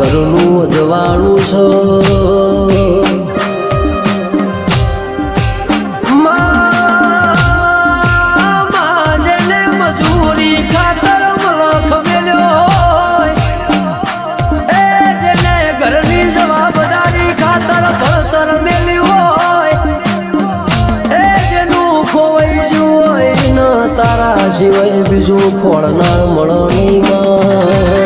ઘરનું અજવાળું છે જેને મજૂરી ખાતર મલખ મેલ્યો હોય એ જેને ઘરની જવાબદારી ખાતર ભણતર મેલ્યું હોય એ જેનું ખોવાઈ ગયું હોય ન તારા સિવાય બીજું ખોળનાર મળણીમાં